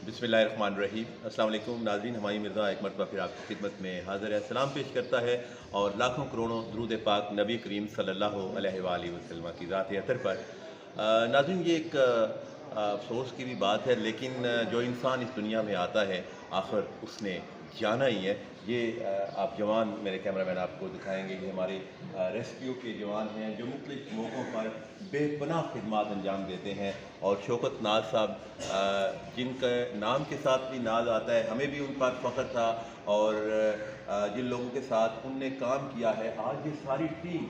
बिस्मिल्लाहिर्रहमानिर्रहीम। अस्सलाम वालेकुम नाज़रीन, हमारी मिर्ज़ा एक मरतबा फिर आपकी खिदमत में हाज़िर है, सलाम पेश करता है और लाखों करोड़ों दुरूद पाक नबी करीम सल्लल्लाहु अलैहि वसल्लम की ज़ात अतर पर। नाज़रीन, ये एक अफ़सोस की भी बात है, लेकिन जो इंसान इस दुनिया में आता है आखिर उसने जाना ही है। ये आप जवान, मेरे कैमरामैन आपको दिखाएंगे, ये हमारे रेस्क्यू के जवान हैं जो मुख्तलिफ मौक़ों पर बेपनाह खिदमात अंजाम देते हैं। और शौकत नाज़ साहब, जिनका नाम के साथ भी नाज आता है, हमें भी उन पर फ़ख्र था और जिन लोगों के साथ उनने काम किया है, आज ये सारी टीम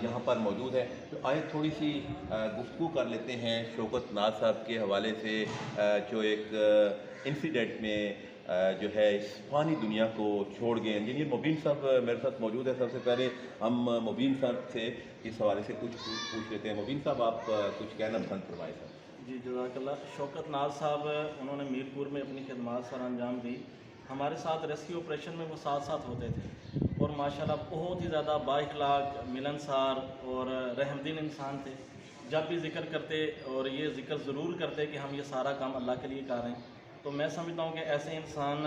यहाँ पर मौजूद है। तो आइए थोड़ी सी गुफ्तगू कर लेते हैं शौकत नाज़ साहब के हवाले से, जो एक इंसिडेंट में जो है इस फ़ानी दुनिया को छोड़ गए। इंजीनियर मुबीन साहब मेरे साथ मौजूद है। सबसे पहले हम मुबीन साहब से इस हवाले से कुछ पूछ लेते हैं। मुबीन साहब, आप कुछ कहना पसंद फरमाएं सर। जी जज़ाकल्लाह। शौकत नाज़ साहब, उन्होंने मीरपुर में अपनी खिदमात सर अंजाम दी। हमारे साथ रेस्क्यू ऑपरेशन में वो साथ साथ होते थे और माशाल्लाह बहुत ही ज़्यादा बाइखलाक, मिलनसार और रहमदिल इंसान थे। जब भी ज़िक्र करते और ये ज़िक्र ज़रूर करते कि हम ये सारा काम अल्लाह के लिए कर रहे हैं। तो मैं समझता हूँ कि ऐसे इंसान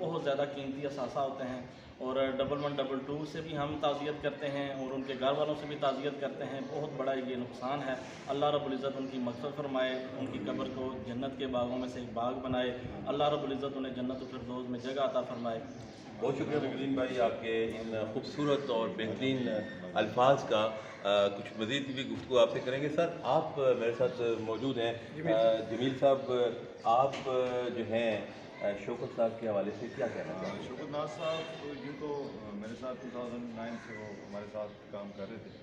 बहुत ज़्यादा कीमती असासा होते हैं। और 1112 से भी हम ताज़ियत करते हैं और उनके घर वालों से भी ताज़ियत करते हैं। बहुत बड़ा ये नुकसान है। अल्लाह रब्बुल इज़्ज़त उनकी मग़फ़िरत फरमाए, उनकी कब्र को जन्नत के बागों में से एक बाग बनाए। अल्लाह रब्बुल इज़्ज़त उन्हें जन्नतुल फ़िरदौस में जगह अता फरमाए। बहुत शुक्रिया मुबीन भाई, आपके इन खूबसूरत और बेहतरीन अल्फाज का। कुछ मज़ीद भी गुफ्तगू आपसे करेंगे। सर, आप मेरे साथ मौजूद हैं। जमील साहब, आप जो हैं शौकत साहब के हवाले से क्या कहना चाहेंगे? शौकत नाज़ साहब यूँ तो मेरे साथ 2009 से वो हमारे साथ काम कर रहे थे।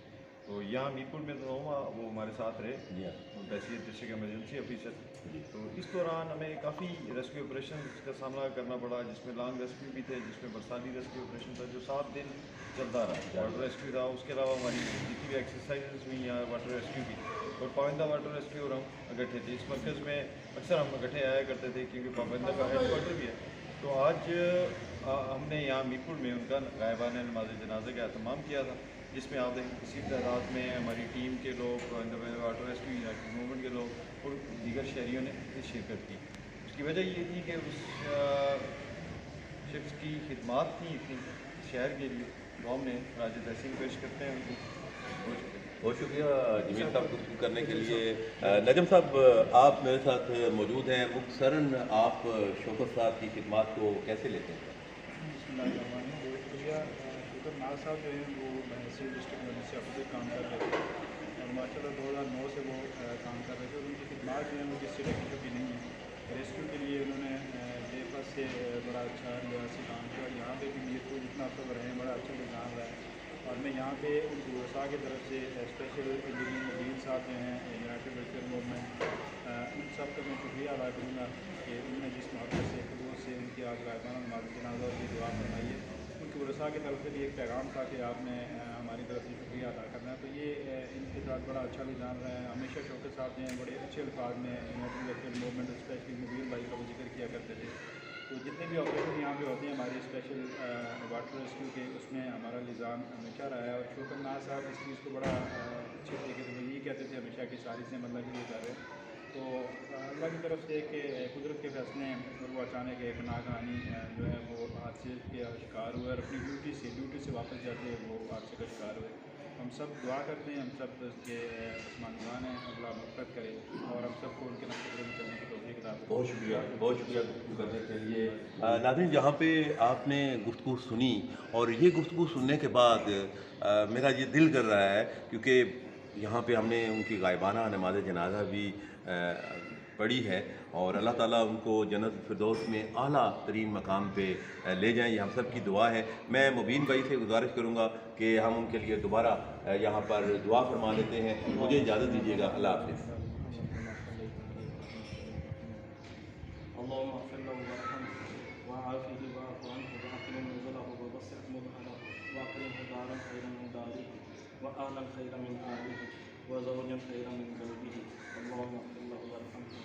तो यहाँ मीरपुर में तो वो हमारे साथ रहे, जी हाँ। तहसील डिस्ट्रिक्ट एमरजेंसी ऑफिसर। तो इस दौरान हमें काफ़ी रेस्क्यू ऑपरेशन का सामना करना पड़ा, जिसमें लॉन्ग रेस्क्यू भी थे, जिसमें बरसाती रेस्क्यू ऑपरेशन था जो 7 दिन चलता रहा। वाटर रेस्क्यू था, उसके अलावा हमारी जितनी भी एक्सरसाइजेज हुई यहाँ वाटर रेस्क्यू की, और पाबंदा वाटर रेस्क्यू और हम इकट्ठे थे। इस मरकज़ में अक्सर हम इकट्ठे आया करते थे क्योंकि पाबंदा का हेड क्वार्टर भी है। तो आज हमने यहाँ मीरपुर में उनका गायबाना नमाज़ जनाज़ा का एहतमाम किया था, जिसमें आप देखें किसी तादाद में हमारी टीम के लोग, वाटर रेस्क्यू यूनाइटेड मूवमेंट के लोग और दीगर शहरियों ने शिरकत की। उसकी वजह ये थी कि उस शख्स की खिदमात थी इतनी शहर के लिए, तो हमने राज तहसील पेश करते हैं उनको। बहुत शुक्रिया जमील साहब गुफ्तगू करने के लिए। नजम साहब, आप मेरे साथ मौजूद हैं। मुख्तसरन आप शौकत साहब की खिदमात को कैसे लेते हैं? बहुत शुक्रिया। शौकत नाज़ साहब जो हैं वो तहसील डिस्ट्रिक्ट एमरजेंसी ऑफिसर काम कर रहे थे और माशाल्लाह 2009 से वो काम कर रहे थे और उनकी खिदमात जो है वो किसी तरह की कभी नहीं है। रेस्क्यू के लिए उन्होंने बेफस से बड़ा अच्छा रियासी काम किया और यहाँ पे भी मीरपुर जितना सब रहे बड़ा अच्छा निज़ाम रहा है। और मैं यहाँ पे उनकी वसा की तरफ से स्पेशल इंजीनियर मुबीन साहब जो हैं यूनाइटेड वेलफेयर मूवमेंट, उन सब का मैं शुक्रिया अदा करूँगा कि उन्होंने जिस मोहब्बत से खलूस से उनकी आज गायबाना नमाज़ जनाज़ा की दुआ फरमाई है। उनकी वसा की तरफ से भी एक पैगाम था कि आपने हमारी तरफ से शुक्रिया अदा करना है। तो ये इनके साथ बड़ा अच्छा निज़ाम रहा है। हमेशा शौकत साहब ने बड़े अच्छे अल्फाज में यूनाइटेड वेलफेयर मूवमेंट स्पेशली मुबीन भाई का जिक्र किया करते थे। तो जितने भी ऑपरेशन यहाँ पे होते हैं हमारे स्पेशल वाटर रेस्क्यू के, उसमें हमारा निज़ाम हमेशा रहा है। और शौकत नाज़ साहब इस चीज़ को बड़ा अच्छे तरीके से वो यही कहते थे हमेशा कि सारी से अल्लाह के लिए कर रहे हैं। तो अल्लाह की तरफ से एक कुदरत के फैसले हैं और वो अचानक एक नागहानी जो है वो हादसे के शिकार हुए और अपनी ड्यूटी से वापस जाते वो हादसे का शिकार हुए। हम सब दुआ करते हैं, हम सब के आसमानदान हैं, अल्लाह मग़फ़िरत करे और हम सबको उनके नक्शे में चलने की तौफ़ीक़ अता फरमाए। बहुत शुक्रिया, बहुत शुक्रिया गुफ्तगू करने के लिए। नाज़रीन, जहाँ पे आपने गुफ्तगू सुनी और ये गुफ्तगू सुनने के बाद मेरा ये दिल कर रहा है, क्योंकि यहाँ पे हमने उनकी गायबाना नमाज़ जनाज़ा भी पढ़ी है और अल्लाह ताला उनको जन्नत फिरदौस में आला तरीन मकाम पे ले जाएं, ये हम सब की दुआ है। मैं मुबीन भाई से गुजारिश करूँगा कि हम उनके लिए दोबारा यहाँ पर दुआ फरमा लेते हैं। मुझे इजाज़त दीजिएगा। अल्लाह हाफ़िज़। अल्लाहुम्मा अग़फ़िर लहू वरहमहू वआफ़िही वअफ़ु अन्हु वअकरिम नुज़ुलहु ववस्सिअ मुदख़लहु वअकरिमहु दारन ख़ैरन मिन दारिही वअहलन ख़ैरन मिन अहलिही वज़ौजन ख़ैरन मिन ज़ौजिही। अल्लाहुम्मा अग़फ़िर लहू वरहमहू।